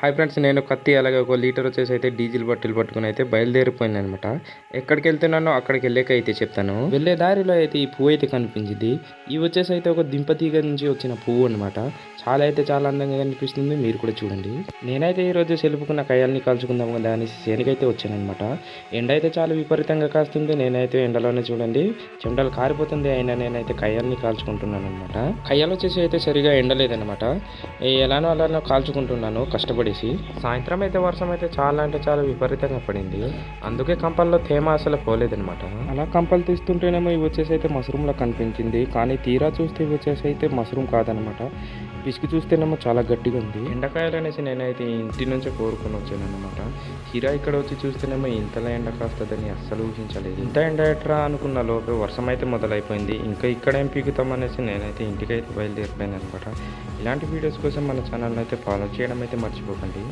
Hi friends, నేను కత్తి అలాగే ఒక లీటర్ వచ్చేసి అయితే డీజిల్ బాటిల్ పట్టుకుని అయితే బయలుదేరిపోయింది అనమాట. ఎక్కడికి వెళ్తున్నానో అక్కడికి వెళ్ళాక అయితే చెప్తాను. వెళ్ళే దారిలో అయితే ఈ పువ్వు అయితే కనిపించింది. ఇవి వచ్చేసి అయితే ఒక దింపతీగ నుంచి వచ్చిన పువ్వు అనమాట. చాలా అందంగా కనిపిస్తుంది, మీరు కూడా చూడండి. నేనైతే ఈరోజు సెలుపుకున్న కయ్యాలని కాల్చుకుందాం కదా అని శనికైతే వచ్చాను అనమాట. ఎండ అయితే చాలా విపరీతంగా కాస్తుంది. నేనైతే ఎండలోనే చూడండి చెమటలు కారిపోతుంది, అయినా నేనైతే కయ్యాలని కాల్చుకుంటున్నాను అనమాట. కయ్యాలు వచ్చేసి అయితే సరిగా ఎండలేదనమాట. ఎలానో అలానో కాల్చుకుంటున్నాను కష్టపడేసి. సాయంత్రం అయితే వర్షం అయితే చాలా అంటే చాలా విపరీతంగా పడింది. అందుకే కంపల్లో తేమ అసలు పోలేదనమాట. అలా కంపలు తీస్తుంటేనేమో ఇవి వచ్చేసి అయితే మష్రూమ్లా కనిపించింది, కానీ తీరా చూస్తే ఇవి వచ్చేసి అయితే మష్రూమ్ కాదనమాట. పిసికి చూస్తేనేమో చాలా గట్టిగా ఉంది. ఎండకాయలు అనేసి నేనైతే ఇంటి నుంచే కోరుకొని వచ్చాను అనమాట. హీరా ఇక్కడ వచ్చి చూస్తేనేమో ఇంతలా ఎండ కాస్తుందని అస్సలు ఊహించలేదు. ఇంత ఎండ ఎట్రా అనుకున్న లోపే వర్షం అయితే మొదలైపోయింది. ఇంకా ఇక్కడేం పీకుతాం అనేసి నేనైతే ఇంటికైతే బయలుదేరిపోయాను అనమాట. ఇలాంటి వీడియోస్ కోసం మన ఛానల్ అయితే ఫాలో చేయడం అయితే మర్చిపోకండి.